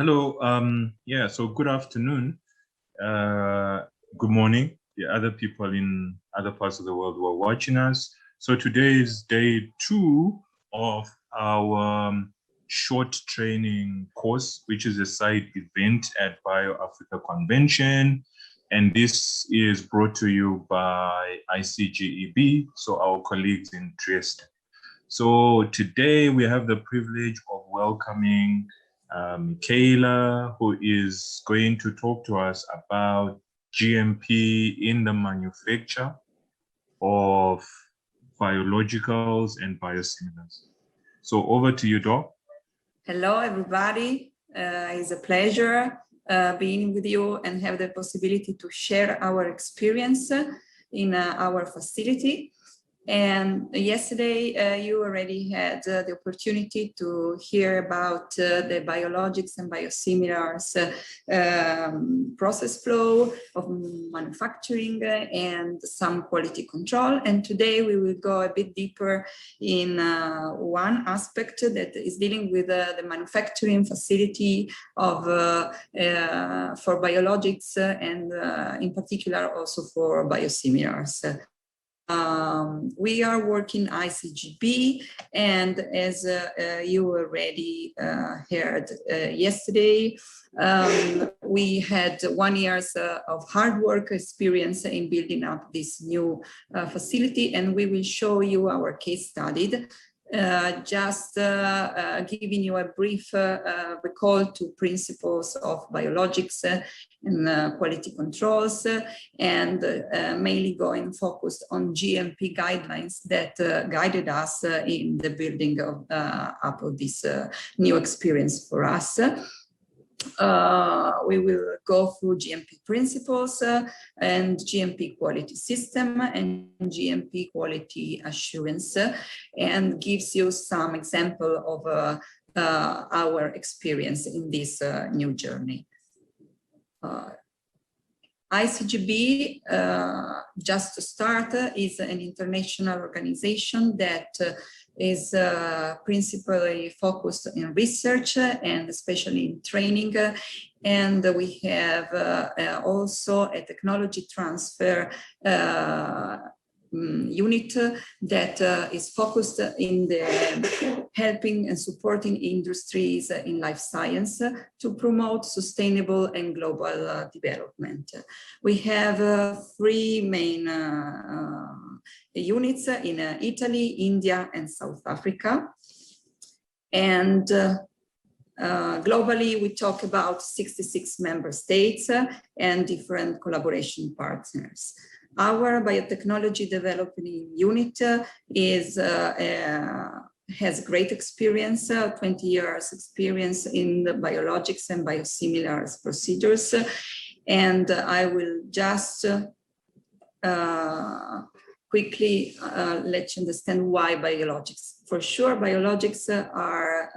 Hello. Yeah, so good afternoon. Good morning, the other people in other parts of the world who are watching us. So today is day 2 of our short training course, which is a side event at BioAfrica Convention. And this is brought to you by ICGEB, so our colleagues in Dresden. So today we have the privilege of welcoming Michela, who is going to talk to us about GMP in the manufacture of biologicals and biosimilars. So over to you, Doc. Hello, everybody. It's a pleasure being with you and have the possibility to share our experience in our facility. And yesterday, you already had the opportunity to hear about the biologics and biosimilars process flow of manufacturing and some quality control. And today we will go a bit deeper in one aspect that is dealing with the manufacturing facility of for biologics and in particular also for biosimilars. We are working ICGEB, and as you already heard yesterday, we had 1 year of hard work experience in building up this new facility, and we will show you our case study. Just giving you a brief recall to principles of biologics and quality controls, and mainly going focused on GMP guidelines that guided us in the building of up of this new experience for us. We will go through GMP principles and GMP quality system and GMP quality assurance, and gives you some example of our experience in this new journey. ICGEB, just to start, is an international organization that is principally focused in research and especially in training. And we have also a technology transfer unit that is focused in the helping and supporting industries in life science to promote sustainable and global development. We have 3 main units in Italy, India, and South Africa. And globally, we talk about 66 member states and different collaboration partners. Our biotechnology development unit is has great experience, 20 years experience in the biologics and biosimilars procedures. And I will just quickly let you understand why biologics. For sure, biologics are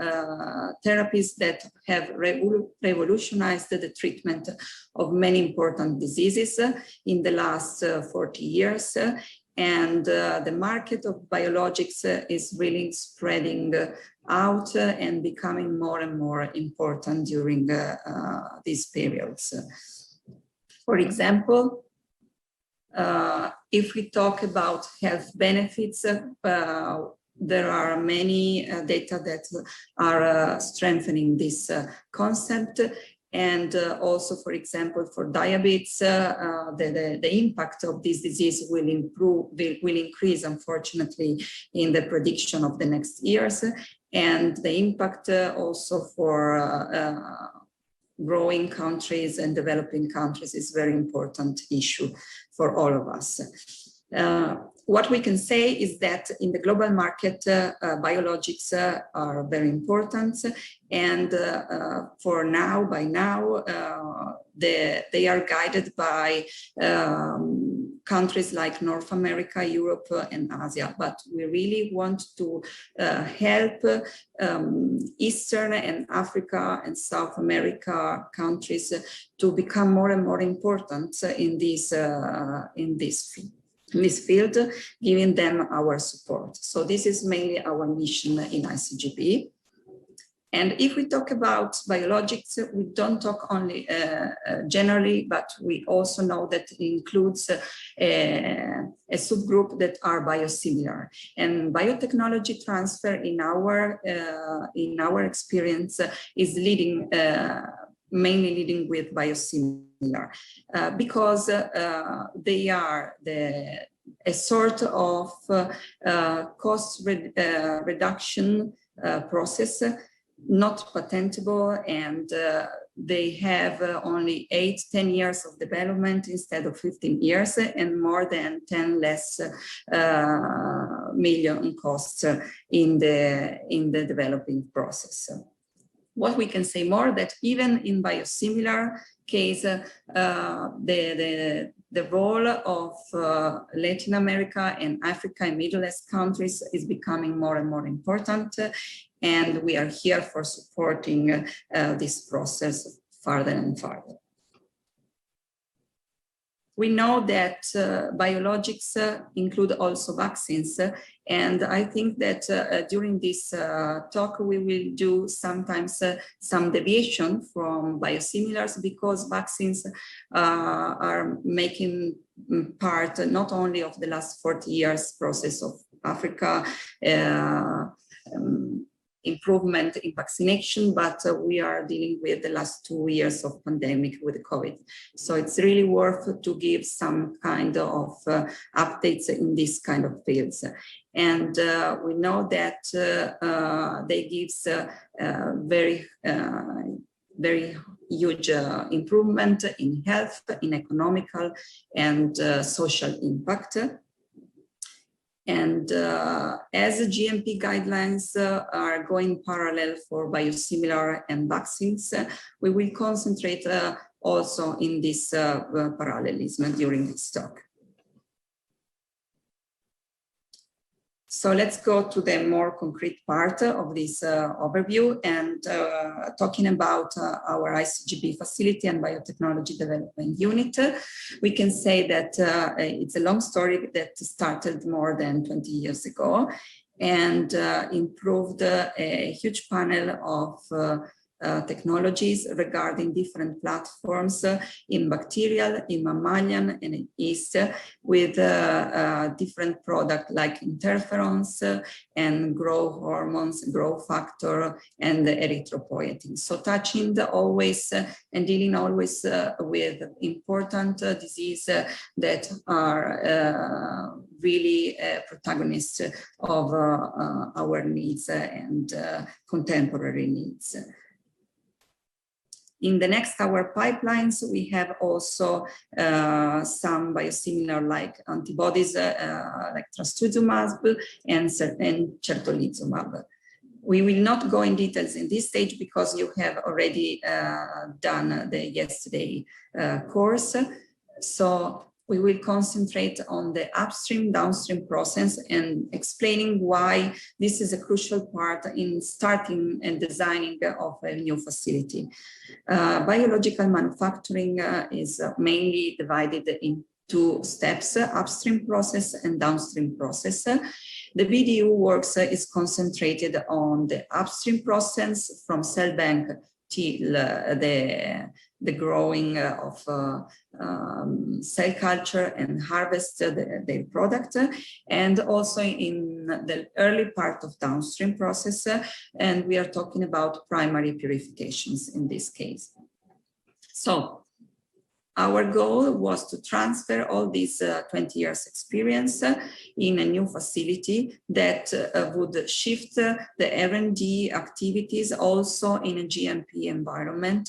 therapies that have revolutionized the treatment of many important diseases in the last 40 years. And the market of biologics is really spreading out and becoming more and more important during these periods. For example, if we talk about health benefits, there are many data that are strengthening this concept. And also, for example, for diabetes, the impact of this disease will increase, unfortunately, in the prediction of the next years. And the impact also for growing countries and developing countries is a very important issue for all of us. What we can say is that in the global market, biologics are very important, and for now, by now, they are guided by countries like North America, Europe, and Asia. But we really want to help Eastern and Africa and South America countries to become more and more important in this field, giving them our support. So this is mainly our mission in ICGEB. And if we talk about biologics, we don't talk only generally, but we also know that it includes a subgroup that are biosimilar. And biotechnology transfer in our experience is leading, mainly leading with biosimilar, because they are a sort of cost reduction process, not patentable, and they have only 8-10 years of development instead of 15 years, and more than 10 less million costs in the developing process. What we can say more, that even in biosimilar case, the role of Latin America and Africa and Middle East countries is becoming more and more important, and we are here for supporting this process further and further. We know that biologics include also vaccines, and I think that during this talk we will do sometimes some deviation from biosimilars, because vaccines are making part not only of the last 40 years process of Africa, improvement in vaccination, but we are dealing with the last 2 years of pandemic with COVID. So it's really worth to give some kind of updates in this kind of fields. And we know that they gives very huge improvement in health, in economical and social impact. And as GMP guidelines are going parallel for biosimilar and vaccines, we will concentrate also in this parallelism during this talk. So let's go to the more concrete part of this overview, and talking about our ICGEB facility and biotechnology development unit. We can say that it's a long story that started more than 20 years ago, and improved a huge panel of technologies regarding different platforms in bacterial, in mammalian, and in yeast, with different products like interferons and growth hormones, growth factor, and erythropoietin. So touching always and dealing always with important diseases that are really protagonists of our needs and contemporary needs. In the next our pipelines, we have also some biosimilar like antibodies like trastuzumab and certolizumab. We will not go in details in this stage because you have already done the yesterday course. So we will concentrate on the upstream, downstream process and explaining why this is a crucial part in starting and designing of a new facility. Biological manufacturing is mainly divided in 2 steps, upstream process and downstream process. The BDU works is concentrated on the upstream process from cell bank till the growing of cell culture and harvest their product, and also in the early part of downstream process, and we are talking about primary purifications in this case. So our goal was to transfer all these 20 years experience in a new facility that would shift the R&D activities also in a GMP environment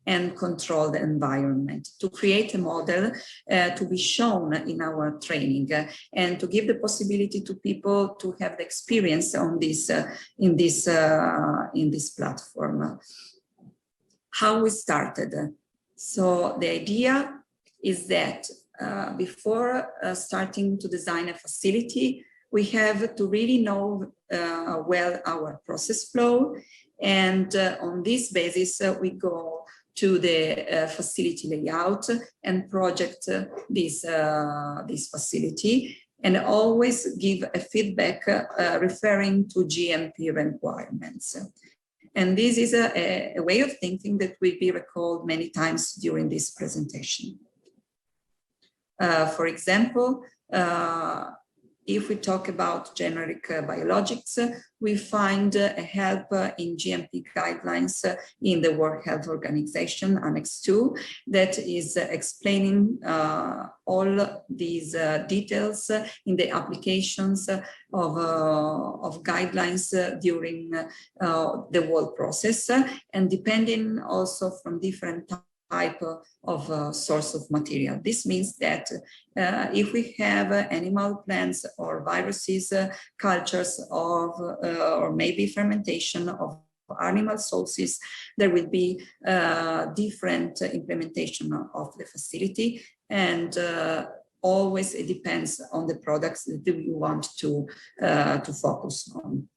and controlled environment, to create a model to be shown in our training and to give the possibility to people to have the experience on this in this platform. How we started. So the idea is that before starting to design a facility, we have to really know well our process flow, and on this basis we go to the facility layout and project this facility, and always give a feedback referring to GMP requirements. And this is a way of thinking that will be recalled many times during this presentation. For example, if we talk about generic biologics, we find help in GMP guidelines in the World Health Organization Annex 2 that is explaining all these details in the applications of guidelines during the whole process, and depending also from different type of source of material. This means that if we have animal plants or viruses, cultures of, or maybe fermentation of animal sources, there will be different implementation of the facility, and always it depends on the products that we want to focus on.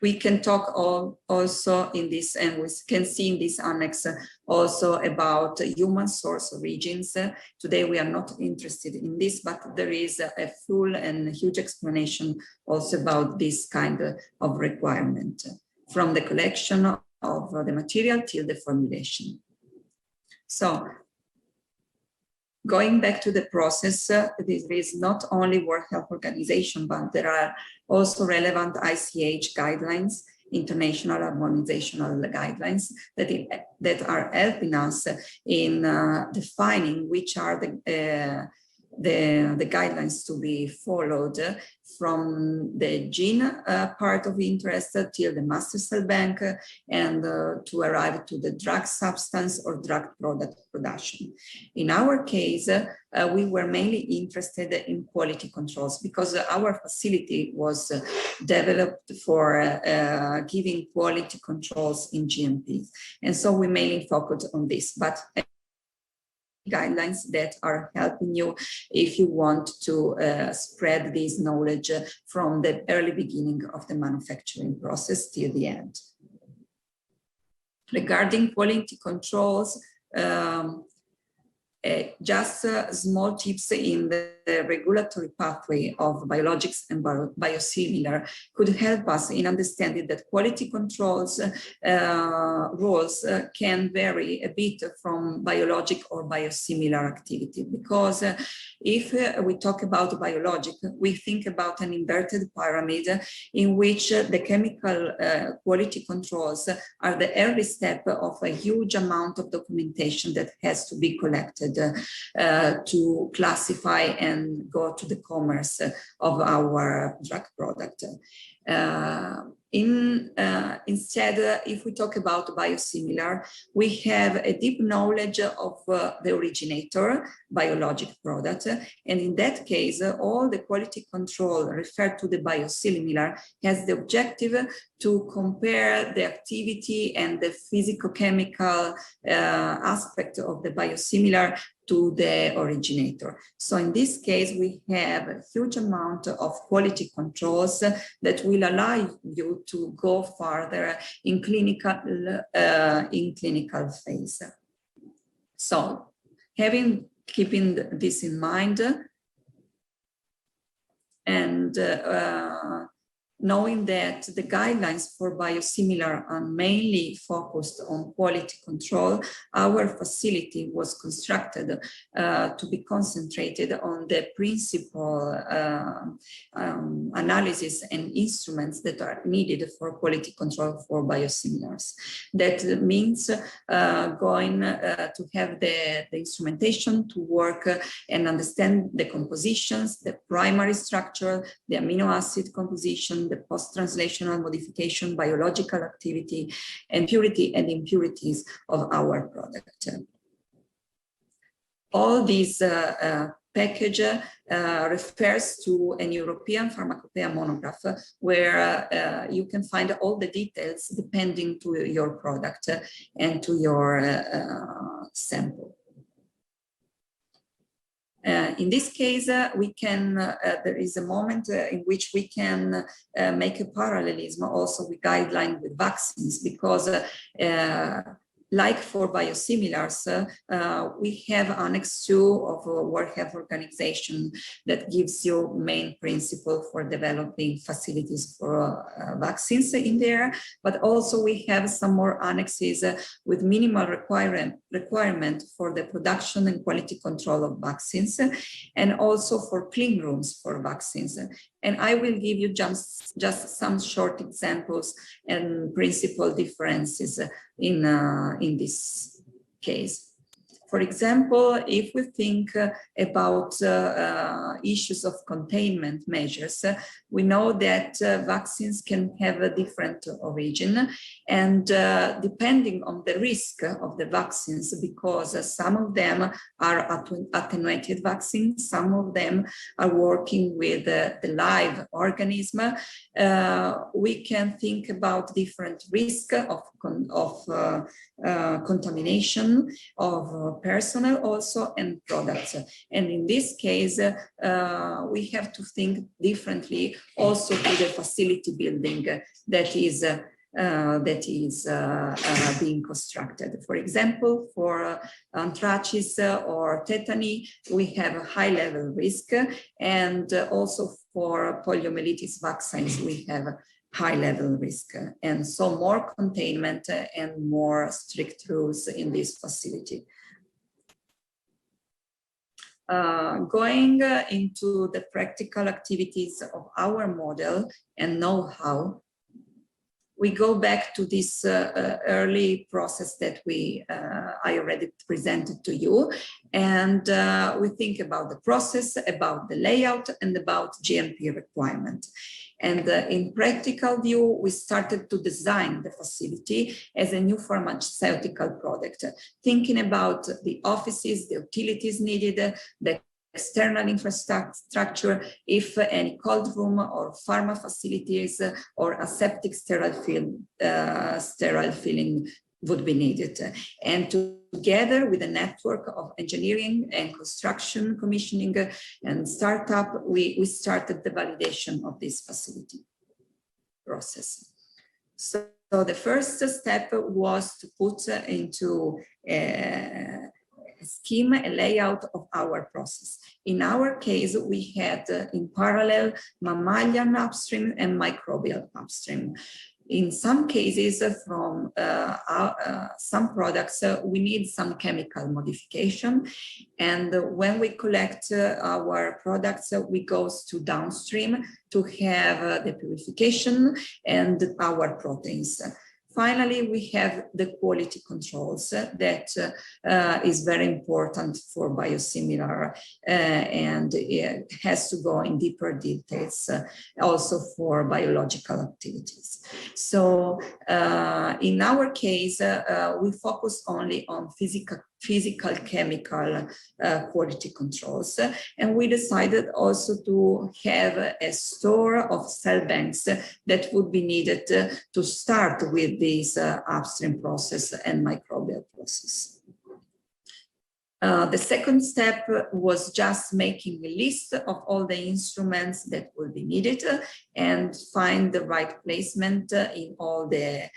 We can talk also in this, and we can see in this annex also about human source origins. Today we are not interested in this, but there is a full and huge explanation also about this kind of requirement, from the collection of the material till the formulation. So, going back to the process, there is not only World Health Organization, but there are also relevant ICH guidelines, international harmonizational guidelines that are helping us in defining which are the guidelines to be followed, from the gene part of interest till the master cell bank, and to arrive to the drug substance or drug product production. In our case, we were mainly interested in quality controls because our facility was developed for giving quality controls in GMPs. And so we mainly focused on this. But guidelines that are helping you if you want to spread this knowledge from the early beginning of the manufacturing process till the end. Regarding quality controls, just small tips in the regulatory pathway of biologics and biosimilar could help us in understanding that quality controls roles can vary a bit from biologic or biosimilar activity, because if we talk about biologic, we think about an inverted pyramid in which the chemical quality controls are the early step of a huge amount of documentation that has to be collected to classify and go to the commerce of our drug product. Instead, if we talk about biosimilar, we have a deep knowledge of the originator, biologic product, and in that case, all the quality control referred to the biosimilar has the objective to compare the activity and the physicochemical aspect of the biosimilar to the originator. So in this case, we have a huge amount of quality controls that will allow you to go further in clinical phase. So keeping this in mind, and knowing that the guidelines for biosimilar are mainly focused on quality control, our facility was constructed to be concentrated on the principal analysis and instruments that are needed for quality control for biosimilars. That means going to have the instrumentation to work and understand the compositions, the primary structure, the amino acid composition, the post-translational modification, biological activity, and purity and impurities of our product. All these package refers to an European pharmacopoeia monograph where you can find all the details depending to your product and to your sample. In this case, we can, there is a moment in which we can make a parallelism also with guideline with vaccines, because like for biosimilars, we have Annex 2 of a World Health Organization that gives you main principle for developing facilities for vaccines in there, but also we have some more annexes with minimal requirement for the production and quality control of vaccines, and also for clean rooms for vaccines. And I will give you just some short examples and principal differences in this case. For example, if we think about issues of containment measures, we know that vaccines can have a different origin, and depending on the risk of the vaccines, because some of them are attenuated vaccines, some of them are working with the live organism, we can think about different risk of contamination of personnel also and products. And in this case, we have to think differently also to the facility building that is being constructed. For example, for anthracis or tetany, we have a high level risk, and also for poliomyelitis vaccines, we have high level risk, and so more containment and more strict rules in this facility. Going into the practical activities of our model and know-how, we go back to this early process that I already presented to you, and we think about the process, about the layout, and about GMP requirement. And in practical view, we started to design the facility as a new pharmaceutical product, thinking about the offices, the utilities needed, the external infrastructure, if any cold room or pharma facilities or aseptic sterile filling would be needed. And together with a network of engineering and construction, commissioning and startup, we started the validation of this facility process. So the first step was to put into a scheme, a layout of our process. In our case, we had in parallel mammalian upstream and microbial upstream. In some cases, from some products, we need some chemical modification. And when we collect our products, we go to downstream to have the purification and our proteins. Finally, we have the quality controls that is very important for biosimilar, and it has to go in deeper details also for biological activities. So in our case, we focus only on physical chemical quality controls, and we decided also to have a store of cell banks that would be needed to start with this upstream process and microbial process. The second step was just making a list of all the instruments that will be needed and find the right placement in all the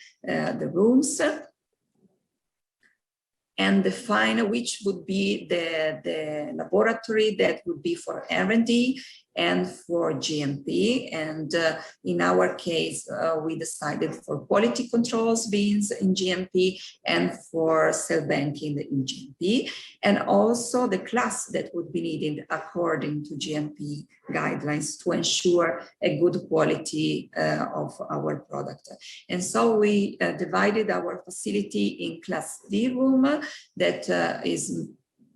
rooms, and define which would be the laboratory that would be for R&D and for GMP. And in our case, we decided for quality controls beans in GMP and for cell banking in GMP, and also the class that would be needed according to GMP guidelines to ensure a good quality of our product. And so we divided our facility in class D room that is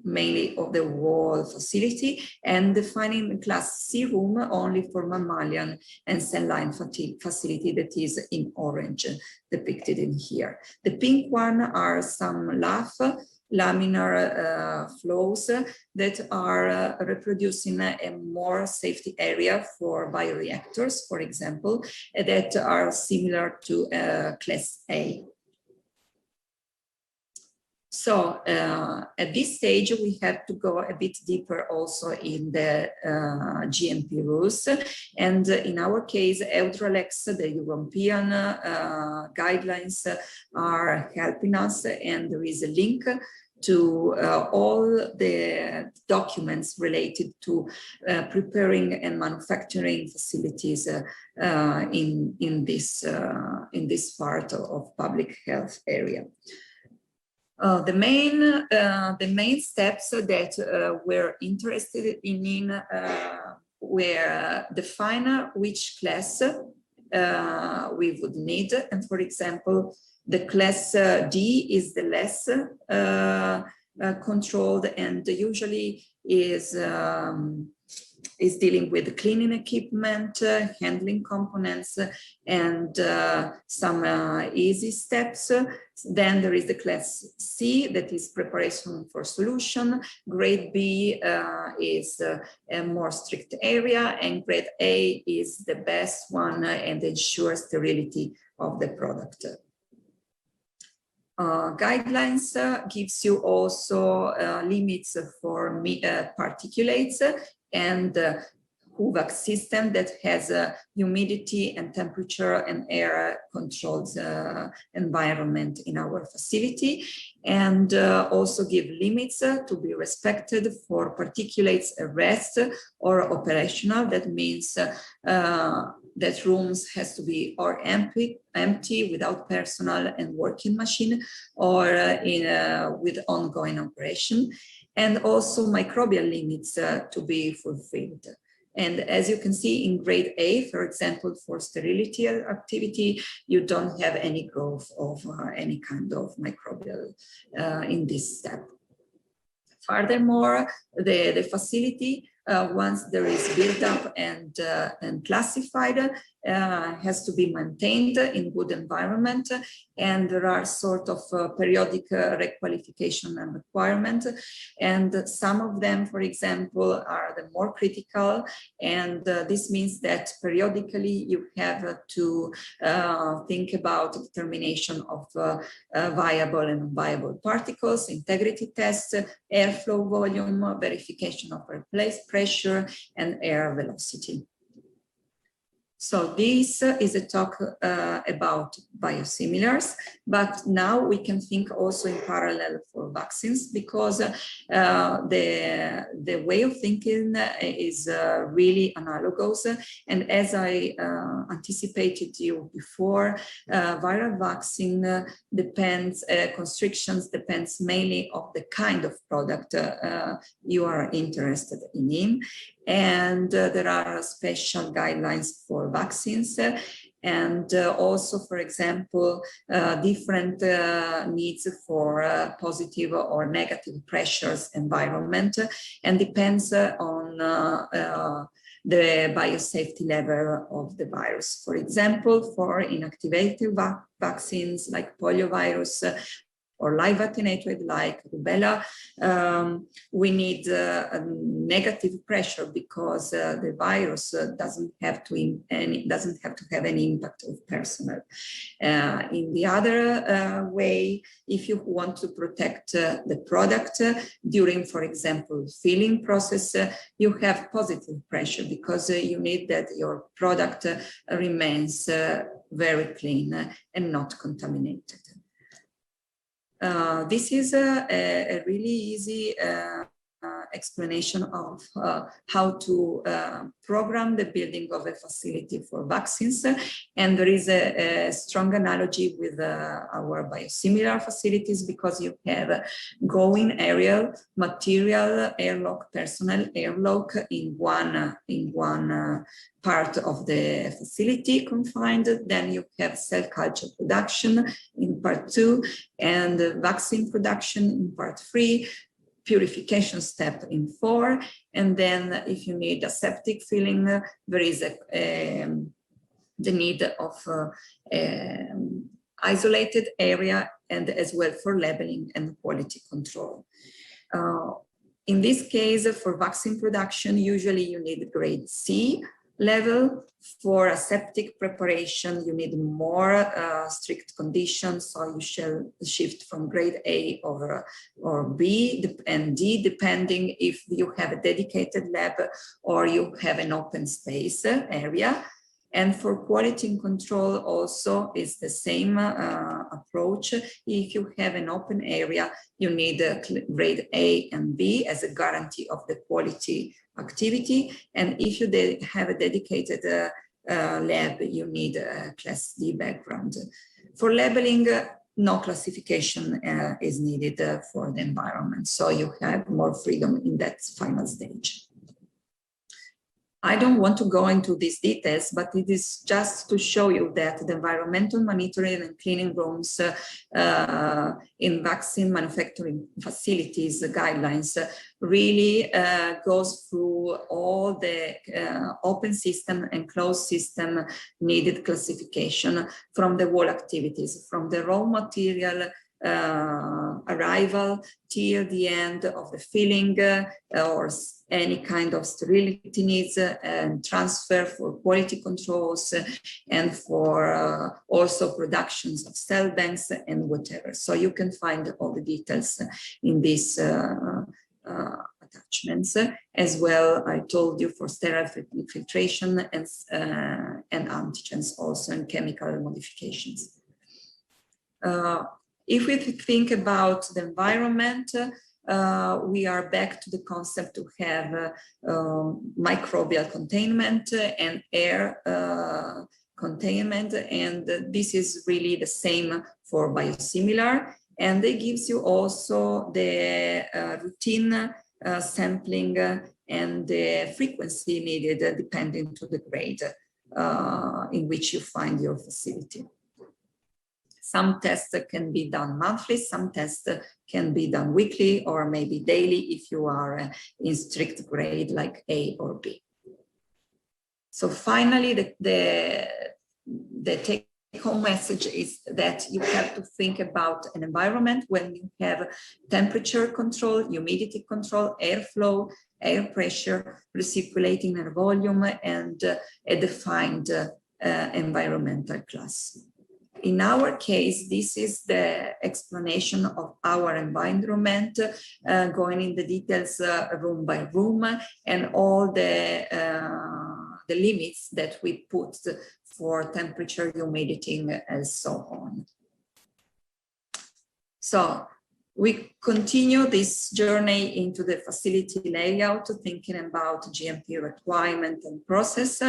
mainly of the wall facility, and defining the class C room only for mammalian and cell line facility that is in orange depicted in here. The pink one are some laminar flows that are reproducing a more safety area for bioreactors, for example, that are similar to class A. So at this stage, we have to go a bit deeper also in the GMP rules. And in our case, Eudralex, the European guidelines are helping us, and there is a link to all the documents related to preparing and manufacturing facilities in this part of public health area. The main steps that we're interested in were define which class we would need, and for example, the class D is the less controlled, and usually is dealing with cleaning equipment, handling components, and some easy steps. Then there is the class C, that is preparation for solution. Grade B is a more strict area, and grade A is the best one and ensures sterility of the product. Guidelines gives you also limits for particulates and HVAC system that has a humidity and temperature and air controlled environment in our facility, and also give limits to be respected for particulates arrest or operational. That means that rooms has to be or empty without personnel and working machine, or with ongoing operation, and also microbial limits to be fulfilled. And as you can see in grade A, for example, for sterility activity, you don't have any growth of any kind of microbial in this step. Furthermore, the facility, once there is built up and classified, has to be maintained in good environment, and there are sort of periodic requalification and requirement, and some of them, for example, are the more critical, and this means that periodically you have to think about determination of viable and unviable particles, integrity tests, airflow volume, verification of workplace pressure, and air velocity. So this is a talk about biosimilars, but now we can think also in parallel for vaccines, because the way of thinking is really analogous. And as I anticipated you before, viral vaccine depends, constrictions depends mainly of the kind of product you are interested in. And there are special guidelines for vaccines, and also, for example, different needs for positive or negative pressures environment, and depends on the biosafety level of the virus. For example, for inactivated vaccines like poliovirus, or live attenuated like rubella, we need a negative pressure, because the virus doesn't have to have any impact of personnel. In the other way, if you want to protect the product during, for example, filling process, you have positive pressure, because you need that your product remains very clean and not contaminated. This is a really easy explanation of how to program the building of a facility for vaccines. And there is a strong analogy with our biosimilar facilities, because you have going aerial, material, airlock, personnel airlock in one part of the facility confined. Then you have cell culture production in part 2, and vaccine production in part 3, purification step in 4, and then if you need aseptic filling, there is the need of isolated area, and as well for labeling and quality control. In this case, for vaccine production, usually you need grade C, level. For aseptic preparation, you need more strict conditions, so you shall shift from grade A or B and D, depending if you have a dedicated lab or you have an open space area. And for quality control also is the same approach. If you have an open area, you need a grade A and B as a guarantee of the quality activity. And if you have a dedicated lab, you need a class D background. For labeling, no classification is needed for the environment. So you have more freedom in that final stage. I don't want to go into these details, but it is just to show you that the environmental monitoring and cleaning rooms in vaccine manufacturing facilities guidelines really goes through all the open system and closed system needed classification from the whole activities, from the raw material arrival till the end of the filling or any kind of sterility needs and transfer for quality controls and for also productions of cell banks and whatever. So you can find all the details in these attachments. As well, I told you for sterile filtration and antigens also and chemical modifications. If we think about the environment, we are back to the concept to have microbial containment and air containment, and this is really the same for biosimilar, and it gives you also the routine sampling and the frequency needed depending to the grade in which you find your facility. Some tests can be done monthly, some tests can be done weekly or maybe daily if you are in strict grade like A or B. So finally, the take-home message is that you have to think about an environment when you have temperature control, humidity control, airflow, air pressure, recirculating air volume, and a defined environmental class. In our case, this is the explanation of our environment, going in the details room by room, and all the limits that we put for temperature, humidity, and so on. So we continue this journey into the facility layout, thinking about GMP requirement and process.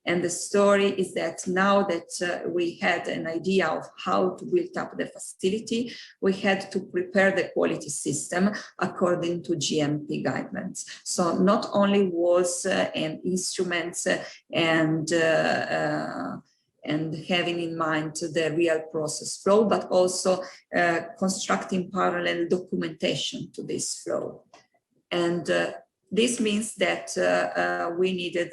And the story is that now that we had an idea of how to build up the facility, we had to prepare the quality system according to GMP guidelines. So not only walls and instruments and having in mind the real process flow, but also constructing parallel documentation to this flow. And this means that we needed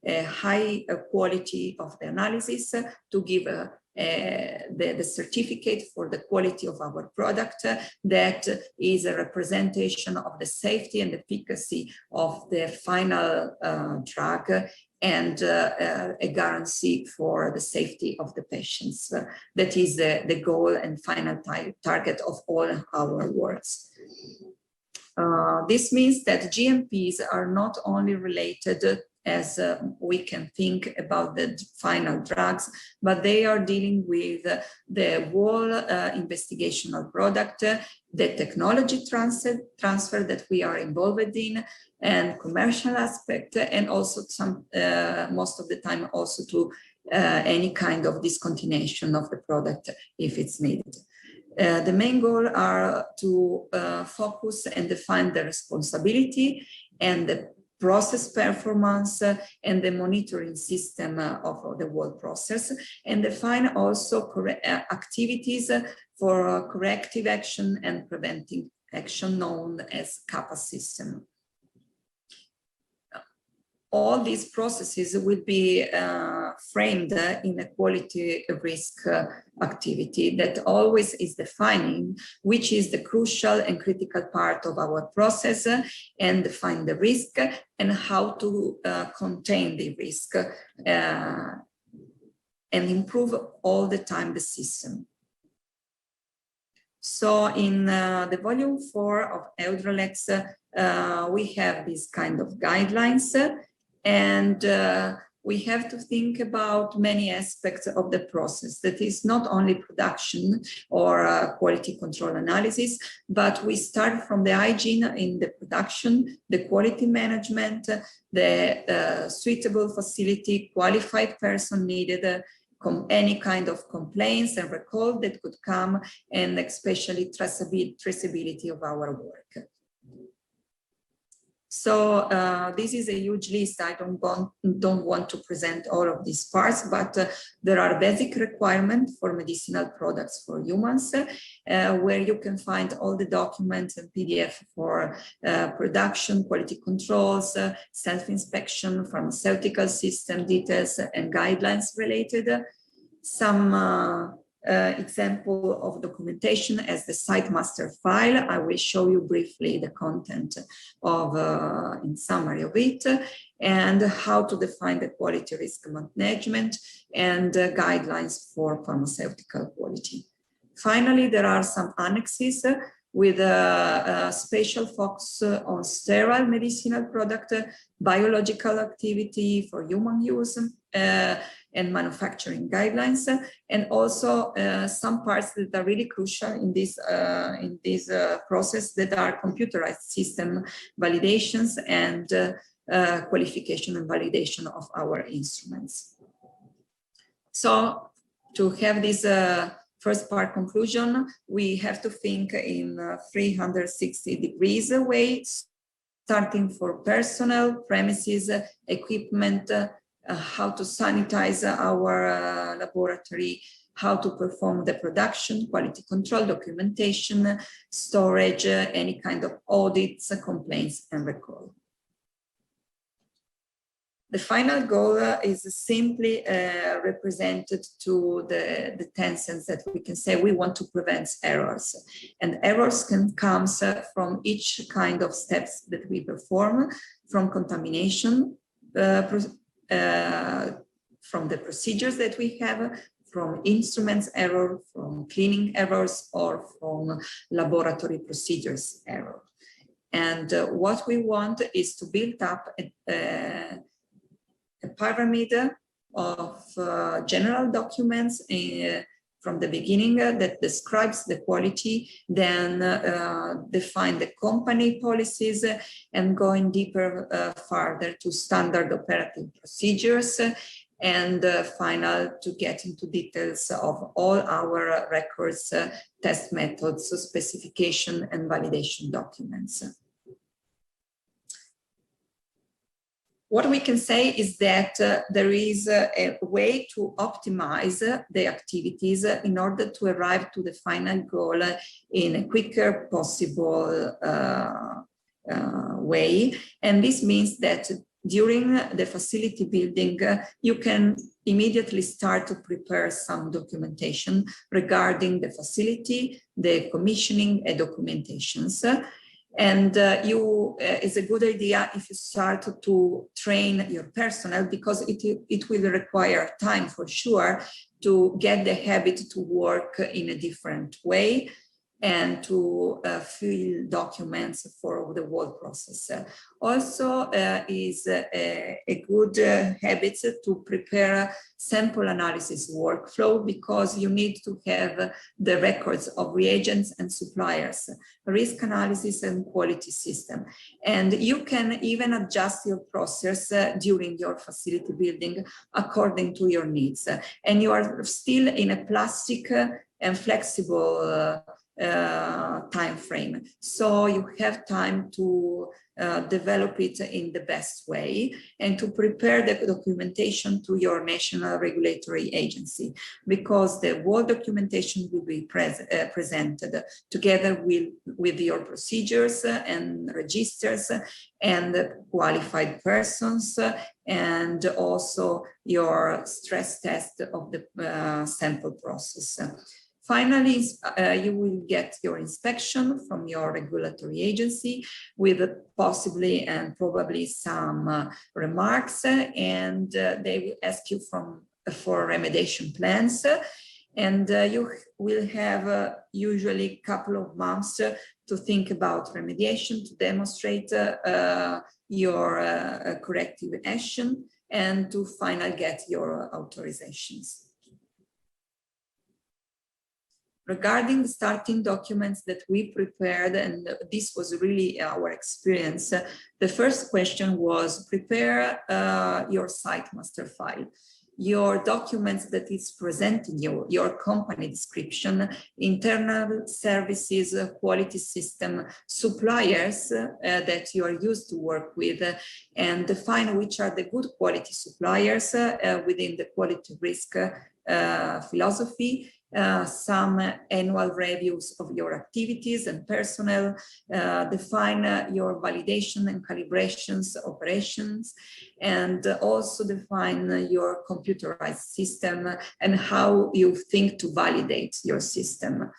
a high quality of the analysis to give the certificate for the quality of our product that is a representation of the safety and efficacy of the final drug and a guarantee for the safety of the patients. That is the goal and final target of all our works. This means that GMPs are not only related as we can think about the final drugs, but they are dealing with the whole investigational product, the technology transfer that we are involved in, and commercial aspect, and also some, most of the time also to any kind of discontinuation of the product if it's needed. The main goal are to focus and define the responsibility and the process performance and the monitoring system of the whole process, and define also activities for corrective action and preventive action known as CAPA system. all these processes will be framed in a quality risk activity that always is defining which is the crucial and critical part of our process and define the risk and how to contain the risk and improve all the time the system. So in the volume 4 of Eudralex, we have these kind of guidelines, and we have to think about many aspects of the process. That is not only production or quality control analysis, but we start from the hygiene in the production, the quality management, the suitable facility, qualified person needed, any kind of complaints and recall that could come, and especially traceability of our work. So this is a huge list. I don't want to present all of these parts, but there are basic requirements for medicinal products for humans, where you can find all the documents and PDF for production, quality controls, self-inspection, pharmaceutical system details, and guidelines related. Some example of documentation as the site master file. I will show you briefly the content of, in summary of it, and how to define the quality risk management and guidelines for pharmaceutical quality. Finally, there are some annexes with a special focus on sterile medicinal product, biological activity for human use, and manufacturing guidelines, and also some parts that are really crucial in this process, that are computerized system validations and qualification and validation of our instruments. So to have this first part conclusion, we have to think in 360 degrees way, starting for personnel, premises, equipment, how to sanitize our laboratory, how to perform the production, quality control, documentation, storage, any kind of audits, complaints, and recall. The final goal is simply represented to the tensions that we can say we want to prevent errors. And errors can come from each kind of steps that we perform, from contamination, from the procedures that we have, from instruments error, from cleaning errors, or from laboratory procedures error. And what we want is to build up a pyramid of general documents from the beginning that describes the quality, then define the company policies, and going deeper further to standard operating procedures, and final to get into details of all our records, test methods, specification, and validation documents. What we can say is that there is a way to optimize the activities in order to arrive to the final goal in a quicker possible way. And this means that during the facility building, you can immediately start to prepare some documentation regarding the facility, the commissioning, and documentations. And it's a good idea if you start to train your personnel, because it will require time for sure to get the habit to work in a different way and to fill documents for the whole process. Also is a good habit to prepare sample analysis workflow, because you need to have the records of reagents and suppliers, risk analysis and quality system. And you can even adjust your process during your facility building according to your needs. And you are still in a plastic and flexible time frame. So you have time to develop it in the best way, and to prepare the documentation to your national regulatory agency, because the whole documentation will be presented together with your procedures and registers and qualified persons, and also your stress test of the sample process. Finally, you will get your inspection from your regulatory agency with possibly and probably some remarks, and they will ask you for remediation plans. And you will have usually a couple of months to think about remediation, to demonstrate your corrective action, and to finally get your authorizations. Regarding the starting documents that we prepared, and this was really our experience, the first question was prepare your site master file, your documents that is presenting your company description, internal services, quality system, suppliers that you are used to work with, and define which are the good quality suppliers within the quality risk philosophy. Some annual reviews of your activities and personnel, define your validation and calibrations operations, and also define your computerized system and how you think to validate your system.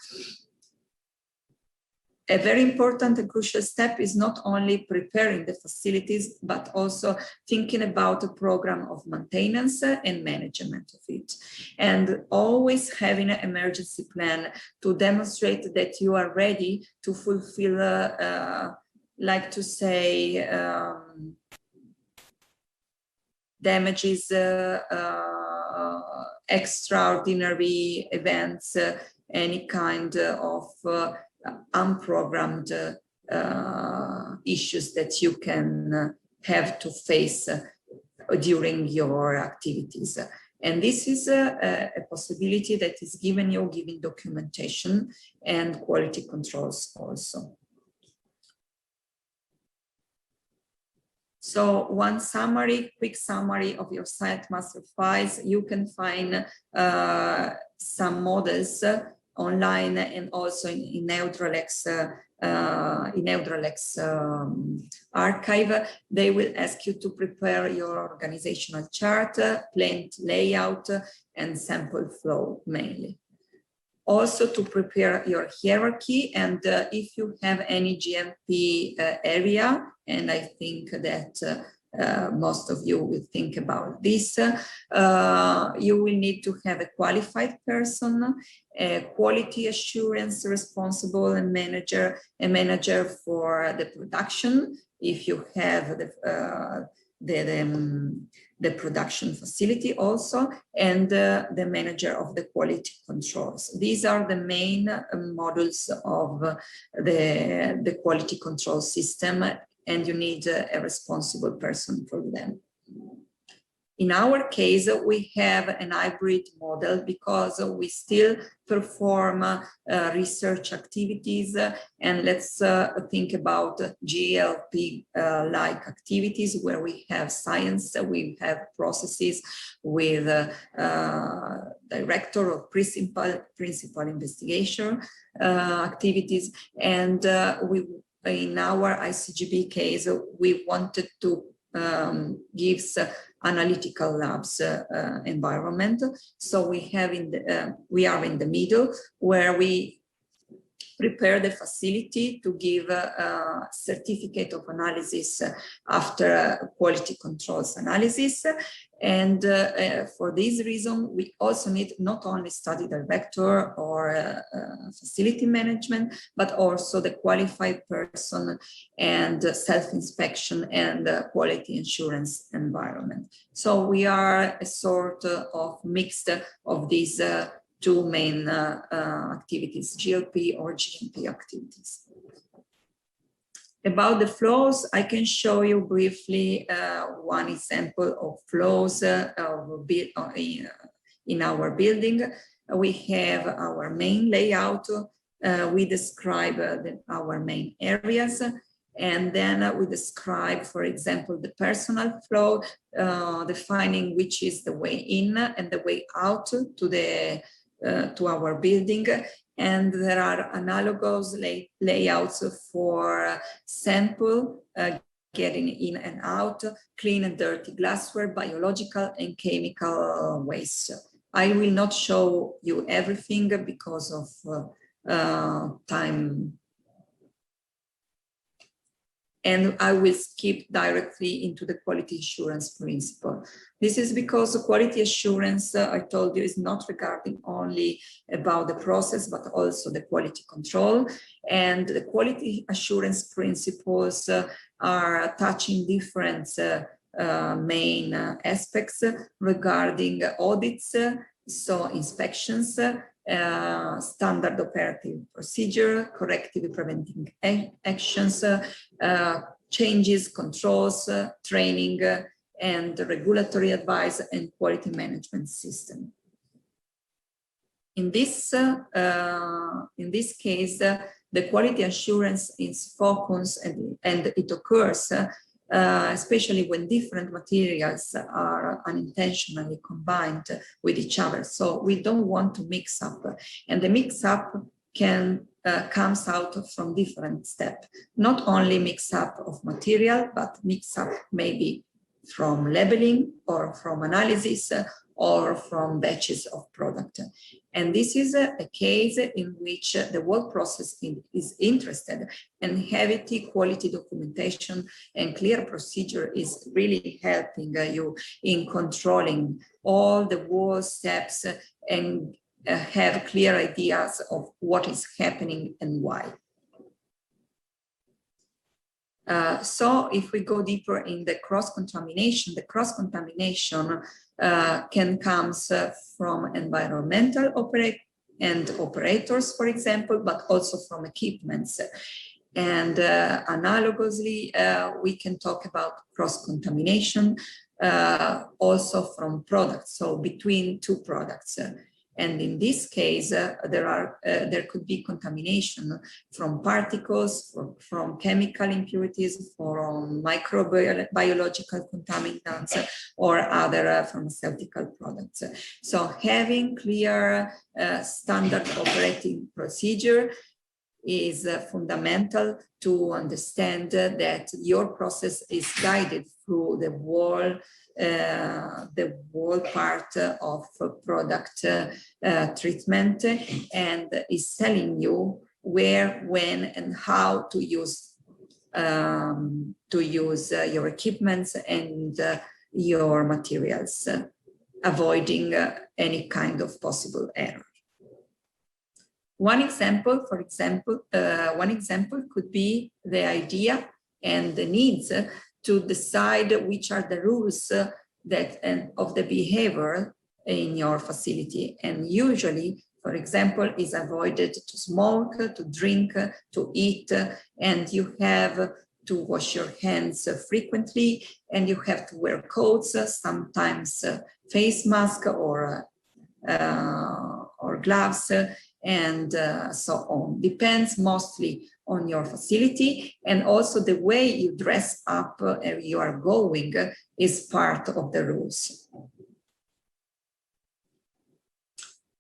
A very important and crucial step is not only preparing the facilities, but also thinking about a program of maintenance and management of it. And always having an emergency plan to demonstrate that you are ready to fulfill, like to say, damages, extraordinary events, any kind of unprogrammed issues that you can have to face during your activities. And this is a possibility that is given you, giving documentation and quality controls also. So one quick summary of your site master files. You can find some models online and also in Neutralex archive. They will ask you to prepare your organizational chart, plant layout, and sample flow mainly. Also to prepare your hierarchy, and if you have any GMP area, and I think that most of you will think about this, you will need to have a qualified person, a quality assurance responsible and a manager for the production, if you have the production facility also, and the manager of the quality controls. These are the main models of the quality control system, and you need a responsible person for them. In our case, we have an hybrid model because we still perform research activities, and let's think about GLP-like activities where we have science, we have processes with director or principal investigation activities, and in our ICGEB case, we wanted to give analytical labs environment. So we are in the middle, where we prepare the facility to give a certificate of analysis after quality controls analysis. And for this reason, we also need not only study director or facility management, but also the qualified person and self-inspection and quality assurance environment. So we are a sort of mix of these two main activities, GLP or GMP activities. About the flows, I can show you briefly one example of flows in our building. We have our main layout. We describe our main areas, And then we describe, for example, the personal flow, defining which is the way in and the way out to our building. And there are analogous layouts for sample, getting in and out, clean and dirty glassware, biological and chemical waste. I will not show you everything because of time. And I will skip directly into the quality assurance principle. This is because quality assurance, I told you, is not regarding only about the process, but also the quality control. And the quality assurance principles are touching different main aspects regarding audits, so inspections, standard operative procedure, corrective preventing actions, changes, controls, training, and regulatory advice and quality management system. In this case, the quality assurance is focused and it occurs especially when different materials are unintentionally combined with each other. So we don't want to mix up, and the mix up can comes out from different steps. Not only mix up of material, but mix up maybe from labeling or from analysis or from batches of product. And this is a case in which the whole process is interested, and heavy quality documentation and clear procedure is really helping you in controlling all the whole steps and have clear ideas of what is happening and why. So if we go deeper in the cross-contamination, the cross-contamination can come from environmental operators, for example, but also from equipments. And analogously, we can talk about cross-contamination also from products, so between two products. And in this case, there could be contamination from particles, from chemical impurities, from microbiological contaminants, or other pharmaceutical products. So having clear standard operating procedure is fundamental to understand that your process is guided through the whole part of product treatment, and is telling you where, when, and how to use your equipments and your materials, avoiding any kind of possible error. One example could be the idea and the needs to decide which are the rules of the behavior in your facility. And usually, for example, is avoided to smoke, to drink, to eat, and you have to wash your hands frequently, and you have to wear coats, sometimes face mask or gloves, and so on. Depends mostly on your facility, and also the way you dress up you are going is part of the rules.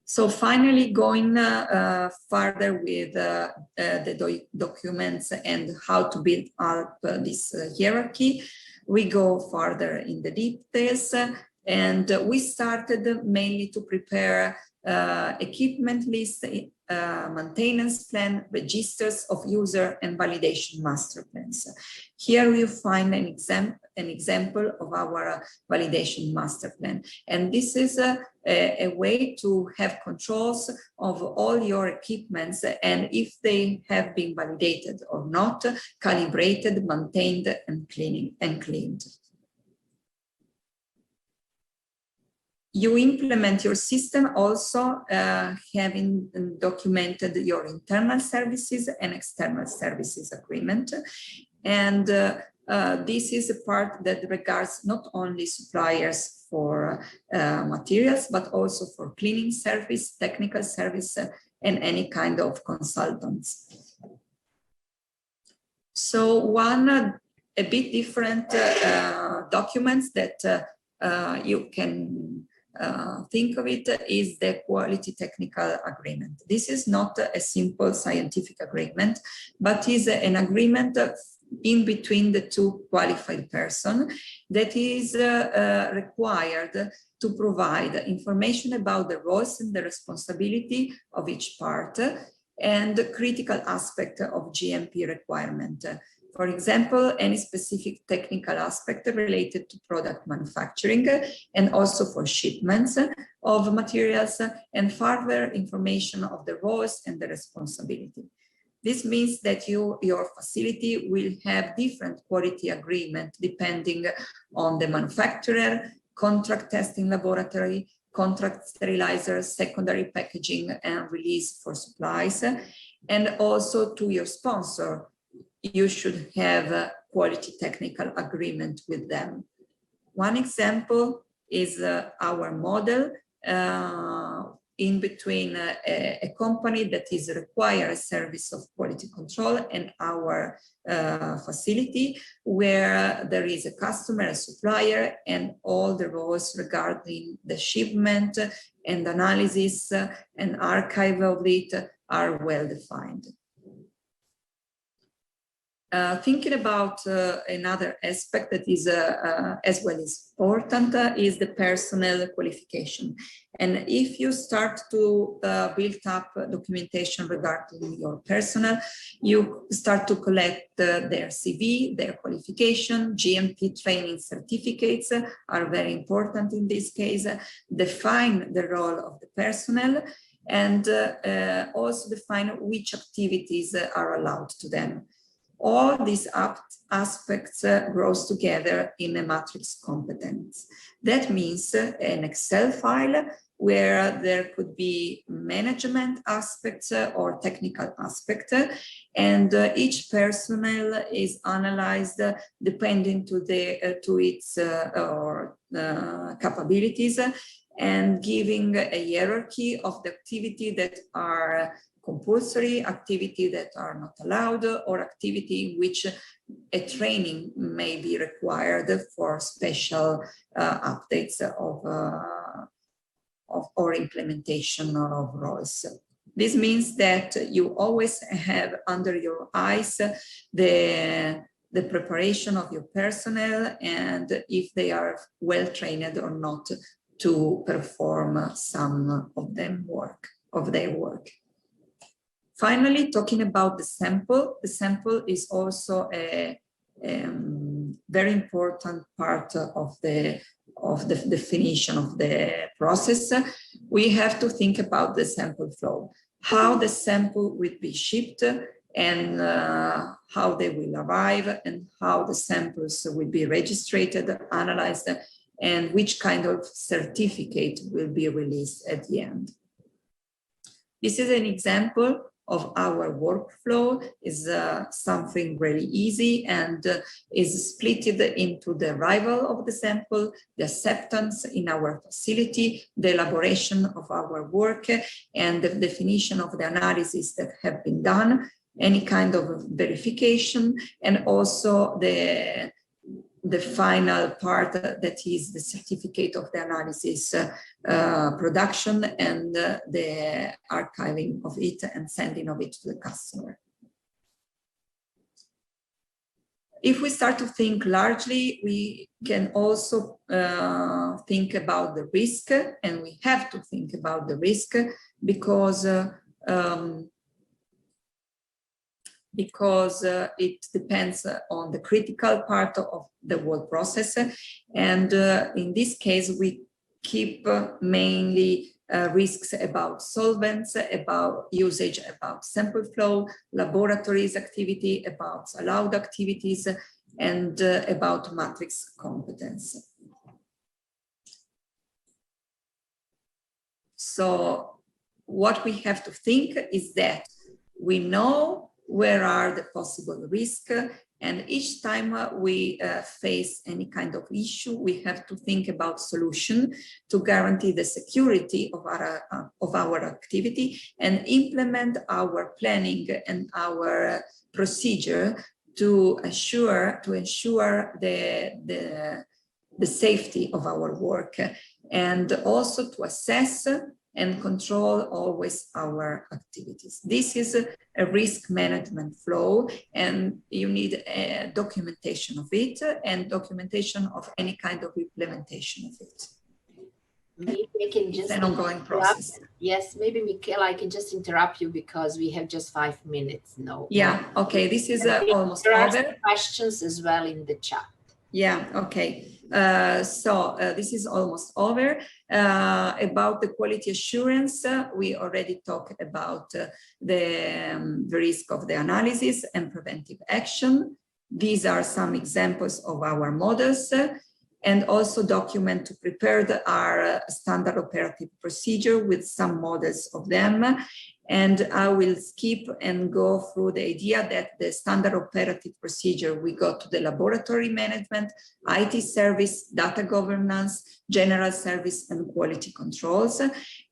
So finally, going further with the documents and how to build up this hierarchy, we go further in the details, and we started mainly to prepare equipment list, maintenance plan, registers of user, and validation master plans. Here you find an example of our validation master plan. And this is a way to have controls of all your equipments, and if they have been validated or not, calibrated, maintained, and cleaned. You implement your system also having documented your internal services and external services agreement. And this is a part that regards not only suppliers for materials, but also for cleaning service, technical service, and any kind of consultants. So one a bit different documents that you can think of it is the quality technical agreement. This is not a simple scientific agreement, but is an agreement in between the two qualified persons that is required to provide information about the roles and the responsibility of each part and the critical aspect of GMP requirement. For example, any specific technical aspect related to product manufacturing and also for shipments of materials and further information of the roles and the responsibility. This means that your facility will have different quality agreement depending on the manufacturer, contract testing laboratory, contract sterilizer, secondary packaging and release for supplies, and also to your sponsor. You should have a quality technical agreement with them. One example is our model in between a company that is require a service of quality control and our facility, where there is a customer, a supplier, and all the roles regarding the shipment and analysis and archive of it are well defined. Thinking about another aspect that is as well as important is the personnel qualification. And if you start to build up documentation regarding your personnel, you start to collect their CV, their qualification, GMP training certificates are very important in this case, define the role of the personnel, and also define which activities are allowed to them. All these aspects grows together in a matrix competence. That means an Excel file where there could be management aspects or technical aspect, and each personnel is analyzed depending to its capabilities, and giving a hierarchy of the activity that are compulsory, activity that are not allowed, or activity in which a training may be required for special updates or implementation of roles. This means that you always have under your eyes the preparation of your personnel and if they are well trained or not to perform some of their work. Finally, talking about the sample is also a very important part of the definition of the process. We have to think about the sample flow, how the sample will be shipped and how they will arrive and how the samples will be registered, analyzed, and which kind of certificate will be released at the end. This is an example of our workflow. Is something really easy and is split into the arrival of the sample, the acceptance in our facility, the elaboration of our work, and the definition of the analysis that have been done, any kind of verification, and also the final part that is the certificate of the analysis production and the archiving of it and sending of it to the customer. If we start to think largely, we can also think about the risk, and we have to think about the risk because it depends on the critical part of the whole process. And in this case, we keep mainly risks about solvents, about usage, about sample flow, laboratories activity, about allowed activities, and about matrix competence. So what we have to think is that we know where are the possible risks, and each time we face any kind of issue, we have to think about solution to guarantee the security of our activity and implement our planning and our procedure to ensure the safety of our work, and also to assess and control always our activities. This is a risk management flow, and you need a documentation of it and documentation of any kind of implementation of it. Maybe I can just— it's an ongoing process. Yes, maybe Michela, I can just interrupt you because we have just 5 minutes. Yeah, okay, this is almost there are over. some questions as well in the chat. Yeah, okay. This is almost over. About the quality assurance, we already talked about the risk of the analysis and preventive action. These are some examples of our models, and also document to prepare our standard operative procedure with some models of them. And I will skip and go through the idea that the standard operative procedure, we go to the laboratory management, IT service, data governance, general service, and quality controls.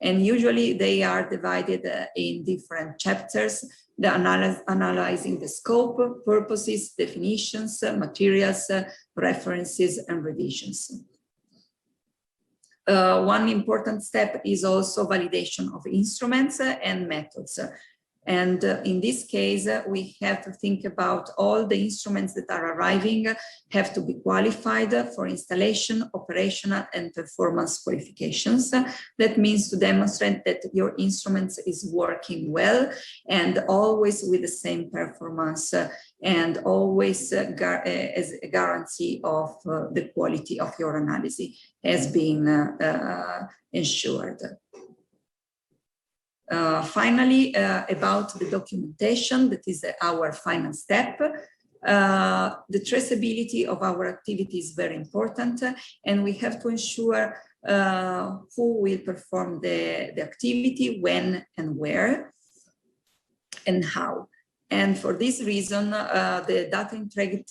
And usually they are divided in different chapters, the analyzing the scope, purposes, definitions, materials, references, and revisions. One important step is also validation of instruments and methods. And in this case, we have to think about all the instruments that are arriving have to be qualified for installation, operational, and performance qualifications. That means to demonstrate that your instruments is working well and always with the same performance and always as a guarantee of the quality of your analysis has been ensured. Finally, about the documentation, that is our final step. The traceability of our activity is very important, and we have to ensure who will perform the activity, when and where, and how. And for this reason, the data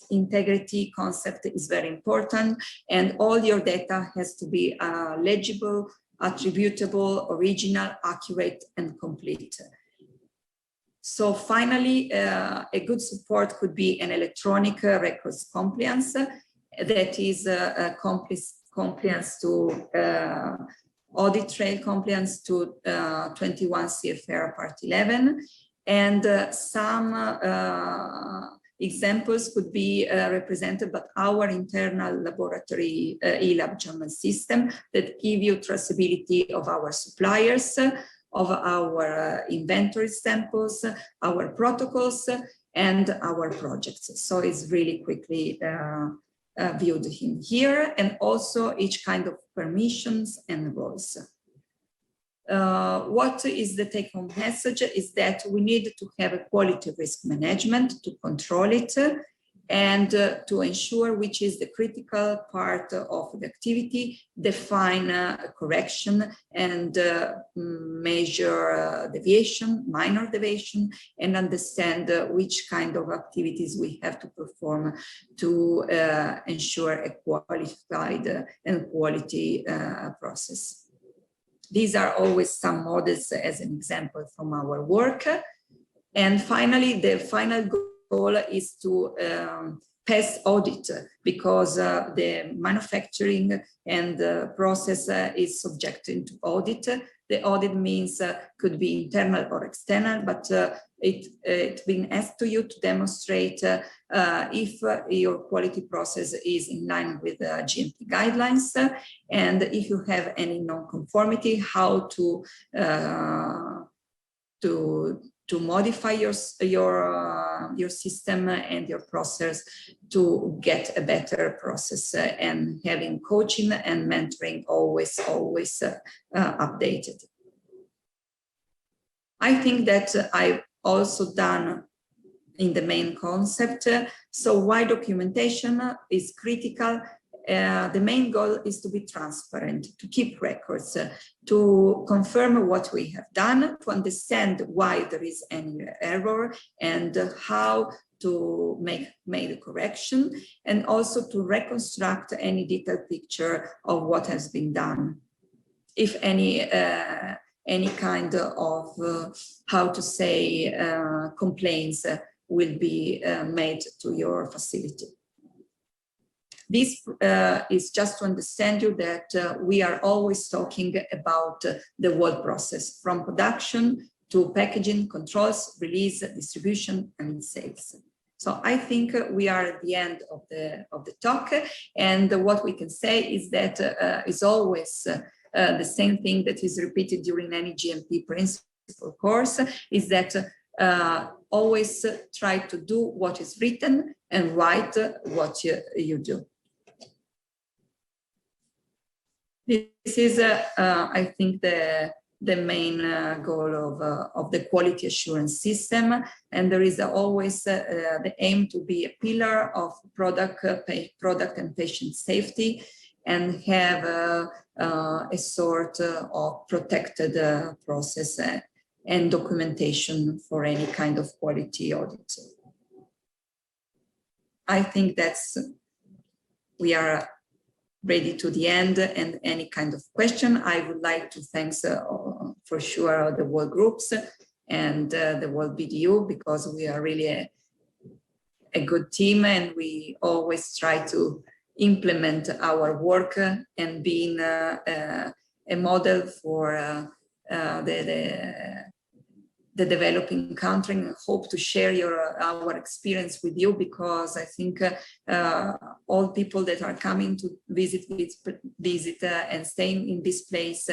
integrity concept is very important, and all your data has to be legible, attributable, original, accurate, and complete. So finally, a good support could be an electronic records compliance, that is compliance to audit trail compliance to 21 CFR Part 11, and some examples could be represented by our internal laboratory eLab journal system that give you traceability of our suppliers, of our inventory samples, our protocols, and our projects. So it's really quickly viewed in here, and also each kind of permissions and roles. What is the take-home message is that we need to have a quality risk management to control it and to ensure which is the critical part of the activity, define correction and measure deviation, minor deviation, and understand which kind of activities we have to perform to ensure a qualified and quality process. These are always some models as an example from our work. And finally, the final goal is to pass audit, because the manufacturing and the process is subjected to audit. The audit means could be internal or external, but it's been asked to you to demonstrate if your quality process is in line with GMP guidelines, and if you have any non-conformity, how to modify your system and your process to get a better process, and having coaching and mentoring always updated. I think that I've also done in the main concept. So why documentation is critical? The main goal is to be transparent, to keep records, to confirm what we have done, to understand why there is any error and how to make the correction, and also to reconstruct any detailed picture of what has been done. If any kind of, how to say, complaints will be made to your facility. This is just to understand you that we are always talking about the whole process, from production to packaging, controls, release, distribution, and sales. So I think we are at the end of the talk, and what we can say is that it's always the same thing that is repeated during any GMP principle course, is that always try to do what is written and write what you do. This is, I think, the main goal of the quality assurance system, and there is always the aim to be a pillar of product and patient safety, and have a sort of protected process and documentation for any kind of quality audit. I think we are ready to the end, and any kind of question, I would like to thank for sure the world groups and the world BDU, because we are really a good team, and we always try to implement our work and being a model for the developing country, and hope to share our experience with you, because I think all people that are coming to visit and staying in this place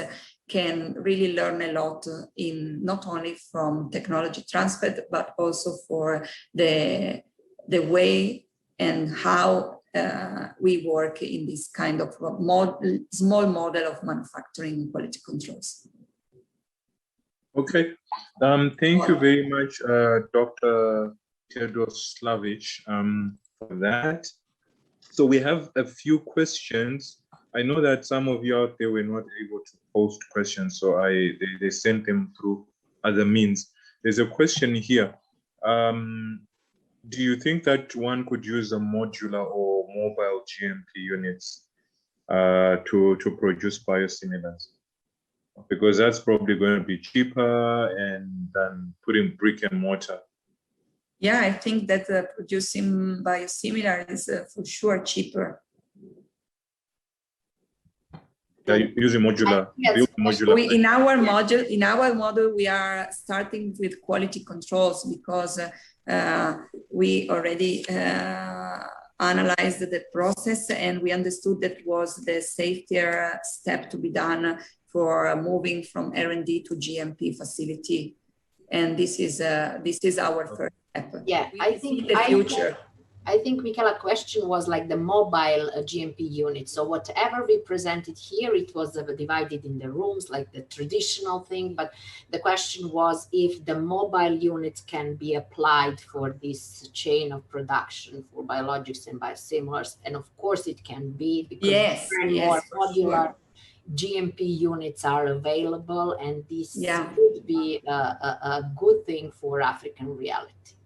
can really learn a lot, in not only from technology transfer, but also for the way and how we work in this kind of small model of manufacturing quality controls. Okay, thank you very much, Dr. Terdoslavich, for that. So we have a few questions. I know that some of you out there were not able to post questions, so they sent them through other means. There's a question here. Do you think that one could use a modular or mobile GMP units to produce biosimilars? Because that's probably going to be cheaper than putting brick and mortar. Yeah, I think that producing biosimilar is for sure cheaper. Yeah, using modular. Yes. In our model, we are starting with quality controls, because we already analyzed the process, and we understood that was the safer step to be done for moving from R&D to GMP facility, and this is our first step. Yeah, I think the future. I think Michela's question was like the mobile GMP unit. So whatever we presented here, it was divided in the rooms, like the traditional thing. But the question was if the mobile units can be applied for this chain of production for biologics and biosimilars. And of course it can be, because more modular. Sure. GMP units are available, and this would be a good thing for African reality.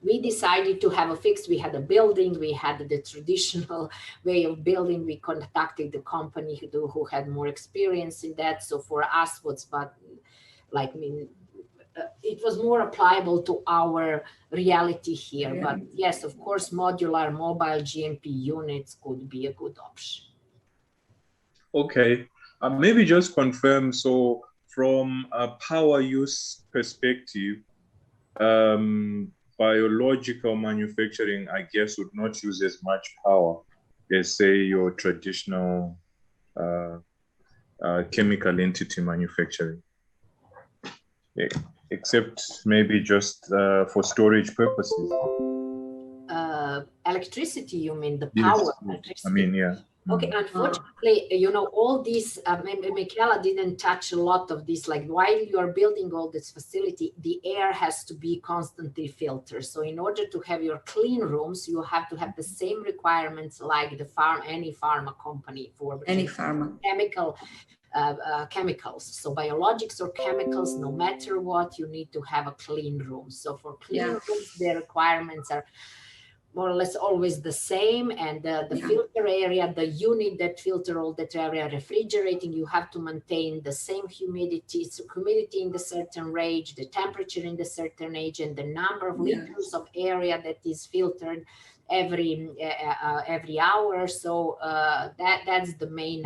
We decided to have a fix. We had a building, we had the traditional way of building. We contacted the company who had more experience in that. So for us, it was more applicable to our reality here. Yeah. But yes, of course, modular mobile GMP units could be a good option. Okay, maybe just confirm, so from a power use perspective, biological manufacturing, I guess, would not use as much power as, say, your traditional chemical entity manufacturing, except maybe just for storage purposes. Electricity, you mean the power? Yes. I mean, yeah. Okay, unfortunately, all this, Michela didn't touch a lot of this, like while you are building all this facility, the air has to be constantly filtered. So in order to have your clean rooms, you have to have the same requirements like any pharma company for any pharma chemicals. So biologics or chemicals, no matter what, you need to have a clean room. So for clean rooms, the requirements are more or less always the same, and the filter area, the unit that filter all that area, refrigerating, you have to maintain the same humidity, so humidity in the certain range, the temperature in the certain range, and the number of liters of area that is filtered every hour. So that's the main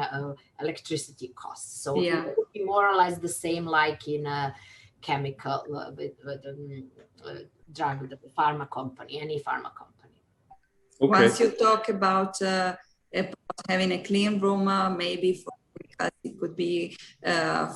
electricity cost. So it would be more or less the same like in a chemical drug, the pharma company, any pharma company. Okay. Once you talk about having a clean room, maybe because it could be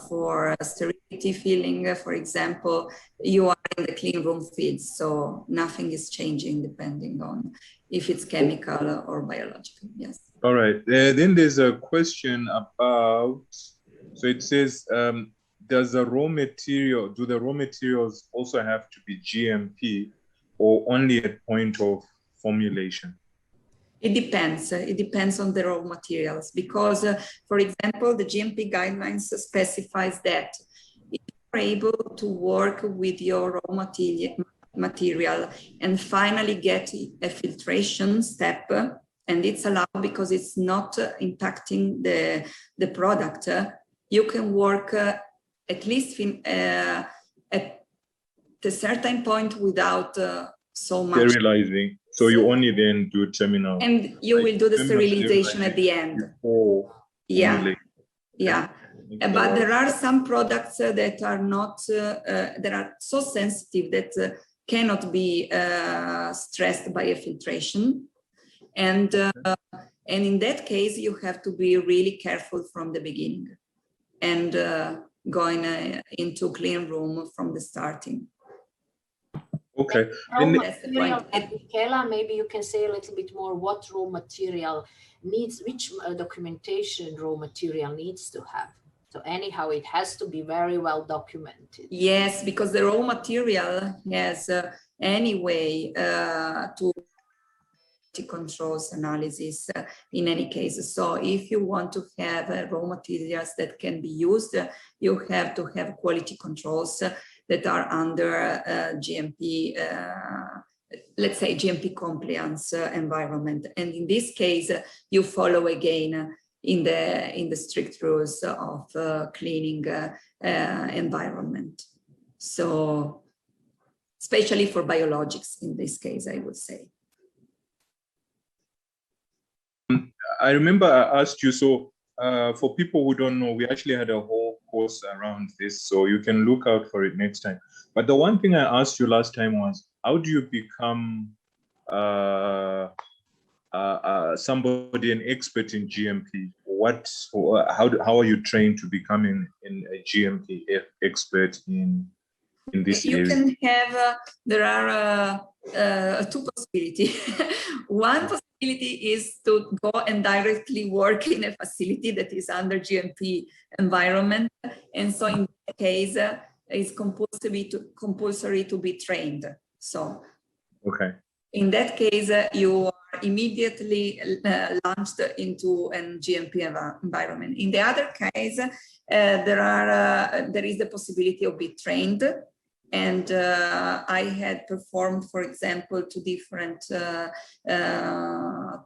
for sterility filling, for example, you are in the clean room field, so nothing is changing depending on if it's chemical or biological. Yes. All right. Then there's a question about, so it says, do the raw materials also have to be GMP or only at point of formulation? It depends. It depends on the raw materials because, for example, the GMP guidelines specifies that if you're able to work with your raw material and finally get a filtration step, and it's allowed because it's not impacting the product, you can work at least at a certain point without so much. Sterilizing. So you only then do terminal. And you will do the sterilization at the end. But there are some products that are not, that are so sensitive that cannot be stressed by a filtration. And in that case, you have to be really careful from the beginning and into clean room from the starting. Okay. Michela, maybe you can say a little bit more what raw material needs, which documentation raw material needs to have. So anyhow, it has to be very well documented. Yes, because the raw material has anyway to controls analysis in any case. So if you want to have raw materials that can be used, you have to have quality controls that are under GMP, let's say GMP compliance environment. And in this case, you follow again in the strict rules of cleaning environment. So, especially for biologics in this case, I would say. I remember I asked you, so for people who don't know, we actually had a whole course around this, so you can look out for it next time. But the one thing I asked you last time was, how do you become somebody, an expert in GMP? How are you trained to becoming a GMP expert in this area? You can have, there are two possibilities. One possibility is to go and directly work in a facility that is under GMP environment. And so in that case, it's compulsory to be trained. So okay. In that case, you are immediately launched into a GMP environment. In the other case, there is the possibility of being trained. And I had performed, for example, 2 different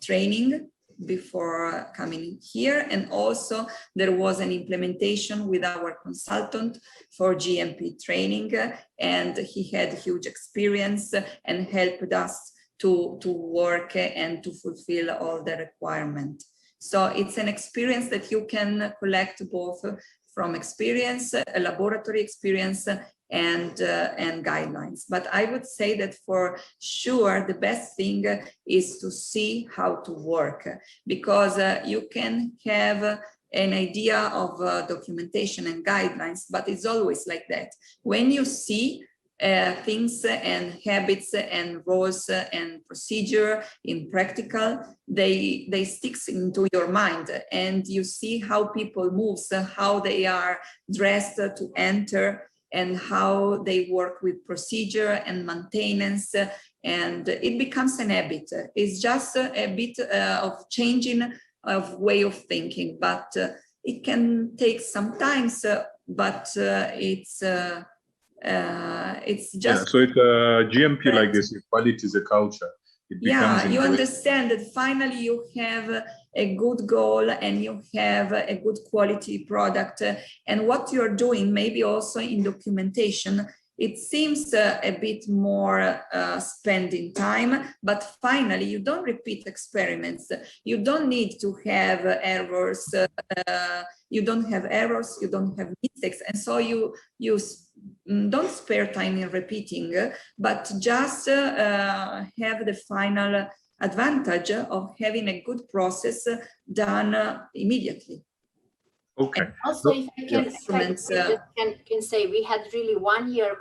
training before coming here. And also there was an implementation with our consultant for GMP training. And he had huge experience and helped us to work and to fulfill all the requirements. So it's an experience that you can collect both from experience, a laboratory experience, and guidelines. But I would say that for sure, the best thing is to see how to work, because you can have an idea of documentation and guidelines, but it's always like that. When you see things and habits and rules and procedure in practical, they stick into your mind, and you see how people move, how they are dressed to enter, and how they work with procedure and maintenance, and it becomes an habit. It's just a bit of changing of way of thinking, but it can take some time, but it's just... Yeah, so it's GMP like this, quality is a culture. Yeah, you understand that finally you have a good goal and you have a good quality product, and what you're doing, maybe also in documentation, it seems a bit more spending time, but finally you don't repeat experiments. You don't need to have errors. You don't have errors, you don't have mistakes. And so you don't spare time in repeating, but just have the final advantage of having a good process done immediately. Okay. And also, if I can, yes. can say, we had really 1 year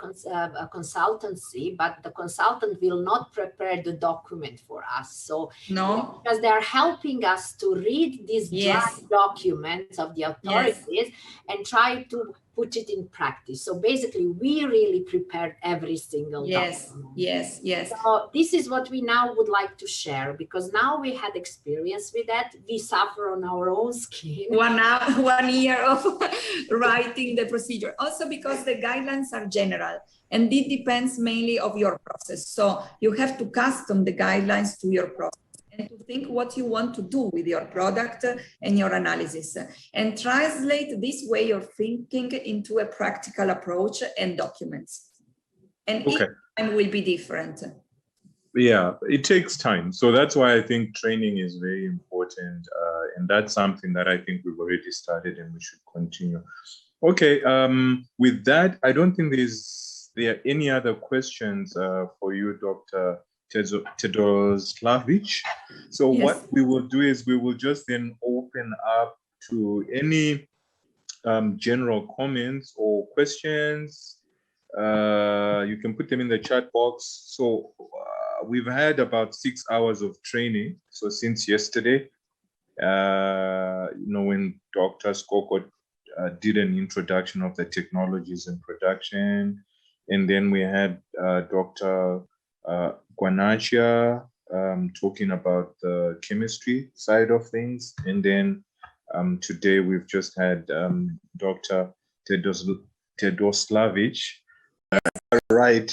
consultancy, but the consultant will not prepare the document for us. So no, because they are helping us to read these draft documents of the authorities and try to put it in practice. So basically, we really prepared every single document. Yes. So this is what we now would like to share, because now we had experience with that. We suffer on our own skin. 1 year of writing the procedure. Also because the guidelines are general and it depends mainly of your process. So you have to custom the guidelines to your process and to think what you want to do with your product and your analysis, and translate this way of thinking into a practical approach and documents. And each time will be different. Yeah, it takes time. So that's why I think training is very important. And that's something that I think we've already started and we should continue. Okay, with that, I don't think there are any other questions for you, Dr. Terdoslavich. So what we will do is we will just then open up to any general comments or questions. You can put them in the chat box. So we've had about 6 hours of training. So since yesterday, when Dr. Skoko did an introduction of the technologies in production, and then we had Dr. Guanachia talking about the chemistry side of things, and then today we've just had Dr. Terdoslavich. Right.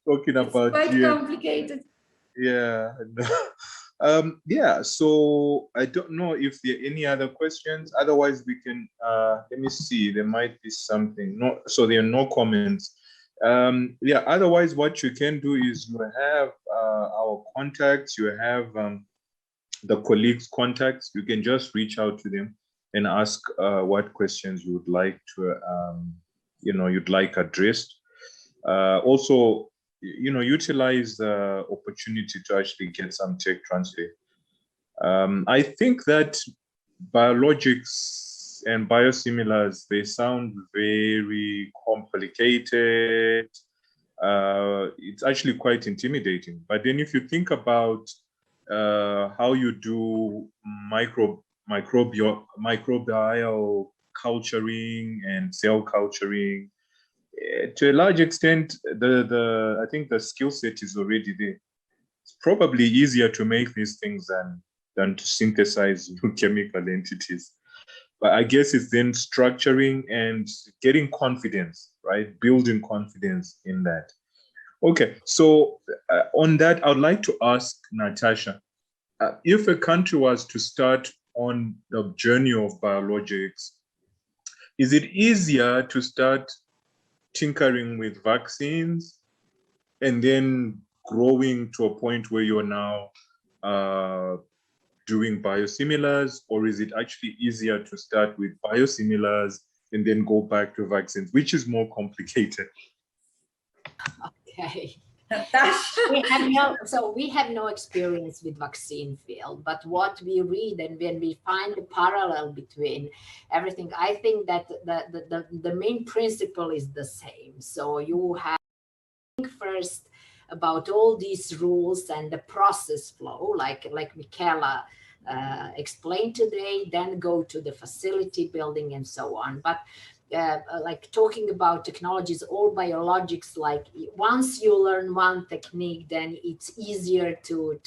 Talking about quite complicated. Yeah. Yeah. So I don't know if there are any other questions. Otherwise, we can. Let me see. There might be something. No. So there are no comments. Yeah. Otherwise, what you can do is you have our contacts. You have the colleagues' contacts. You can just reach out to them and ask what questions you would like to. You'd like addressed. Also, utilize the opportunity to actually get some tech transfer. I think that biologics and biosimilars, they sound very complicated. It's actually quite intimidating. But then if you think about how you do microbial culturing and cell culturing, to a large extent, I think the skill set is already there. It's probably easier to make these things than to synthesize new chemical entities. But I guess it's then structuring and getting confidence, right? Building confidence in that. Okay, so on that, I'd like to ask Natasha, if a country was to start on the journey of biologics, is it easier to start tinkering with vaccines and then growing to a point where you're now doing biosimilars, or is it actually easier to start with biosimilars and then go back to vaccines? Which is more complicated? Okay. We have no experience with vaccine field, but what we read and when we find the parallel between everything, I think that the main principle is the same. So you have to think first about all these rules and the process flow, like Michela explained today, then go to the facility building and so on. But like talking about technologies or biologics, like once you learn one technique, then it's easier to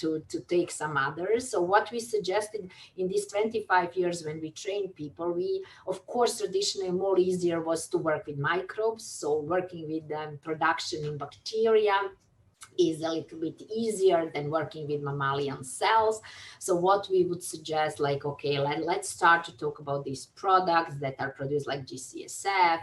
take some others. So what we suggested in these 25 years when we train people, we, of course, traditionally more easier was to work with microbes. So working with production in bacteria, is a little bit easier than working with mammalian cells. So what we would suggest, like, okay, let's start to talk about these products that are produced like GCSF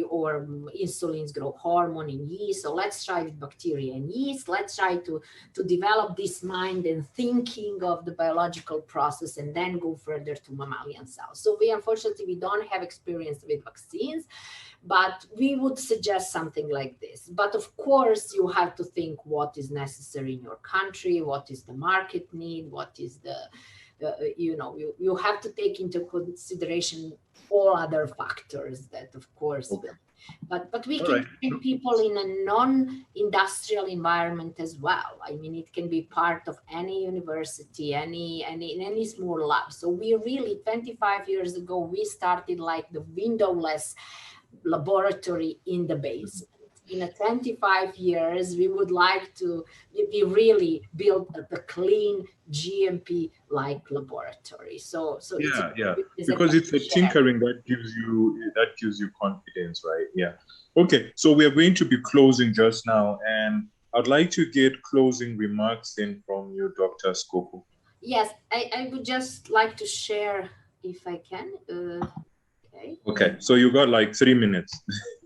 or insulin's growth hormone in yeast. So let's try with bacteria and yeast. Let's try to develop this mind and thinking of the biological process and then go further to mammalian cells. So unfortunately, we don't have experience with vaccines, but we would suggest something like this. But of course, you have to think what is necessary in your country, what is the market need, what is the, you have to take into consideration all other factors that, of course, Okay. But we can train people in a non-industrial environment as well. I mean, it can be part of any university, in any small lab. So we really, 25 years ago, we started like the windowless laboratory in the basement. In a 25 years, we would like to really build a clean GMP-like laboratory. So yeah, because it's a tinkering that gives you confidence, right? Yeah. Okay, so we are going to be closing just now, and I'd like to get closing remarks in from you, Dr. Skoko. Yes, I would just like to share, if I can. Okay, so you got like 3 minutes.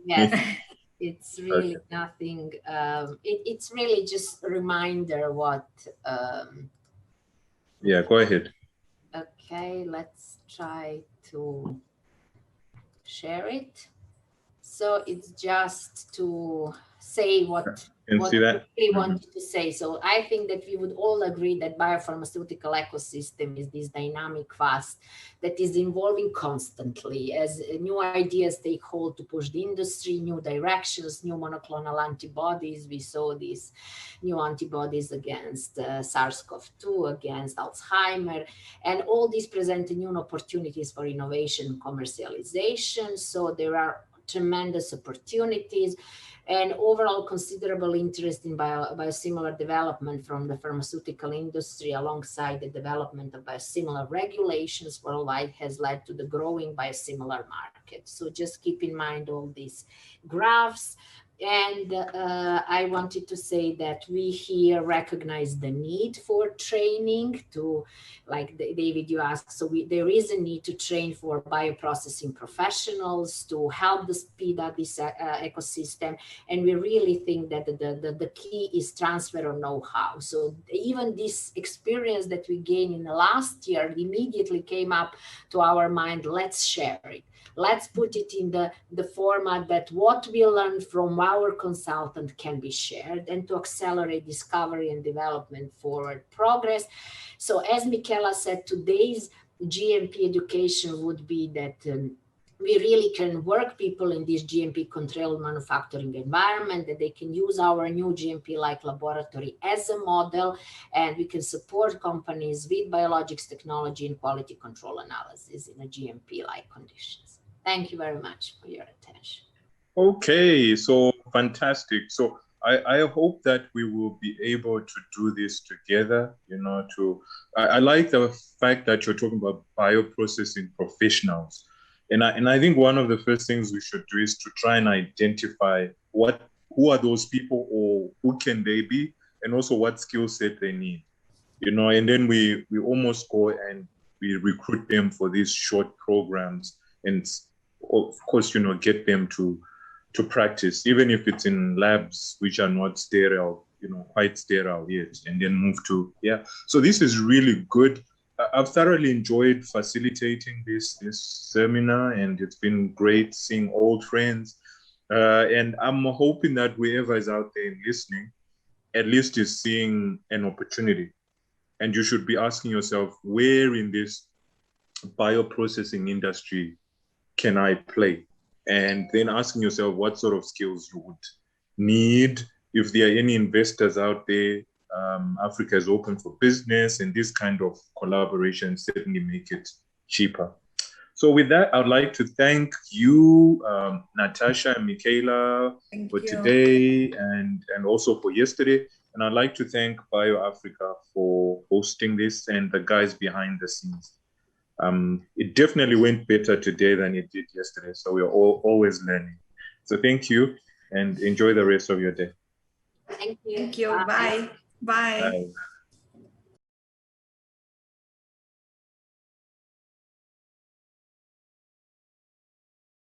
Yes, it's really nothing. It's really just a reminder what. Yeah, go ahead. Okay, let's try to share it. So it's just to say what we wanted to say. So I think that we would all agree that biopharmaceutical ecosystem is this dynamic, fast, that is evolving constantly as new ideas take hold to push the industry, new directions, new monoclonal antibodies. We saw these new antibodies against SARS-CoV-2, against Alzheimer, and all these present new opportunities for innovation and commercialization. So there are tremendous opportunities and overall considerable interest in biosimilar development from the pharmaceutical industry, alongside the development of biosimilar regulations worldwide, has led to the growing biosimilar market. So just keep in mind all these graphs. And I wanted to say that we here recognize the need for training to, like David, you asked, so there is a need to train for bioprocessing professionals to help speed up this ecosystem. And we really think that the key is transfer of know-how. So even this experience that we gained in the last year immediately came up to our mind, let's share it. Let's put it in the format that what we learned from our consultant can be shared, and to accelerate discovery and development forward progress. So as Michela said, today's GMP education would be that we really can work people in this GMP controlled manufacturing environment, that they can use our new GMP-like laboratory as a model, and we can support companies with biologics technology and quality control analysis in a GMP-like conditions. Thank you very much for your attention. Okay, so fantastic. So I hope that we will be able to do this together, I like the fact that you're talking about bioprocessing professionals. And I think one of the first things we should do is to try and identify who are those people, or who can they be, and also what skill set they need, and then we almost go and we recruit them for these short programs, and of course, get them to practice, even if it's in labs which are not sterile, quite sterile yet, and then move to, So this is really good. I've thoroughly enjoyed facilitating this seminar, and it's been great seeing old friends. And I'm hoping that whoever is out there listening, at least is seeing an opportunity. And you should be asking yourself, where in this bioprocessing industry can I play? And then asking yourself what sort of skills you would need. If there are any investors out there, Africa is open for business, and this kind of collaboration certainly make it cheaper. So with that, I'd like to thank you, Natasha and Michela, for today and also for yesterday. And I'd like to thank BioAfrica for hosting this, and the guys behind the scenes. It definitely went better today than it did yesterday. So we're always learning. So thank you, and enjoy the rest of your day. Thank you. Thank you. Bye. Bye. Bye.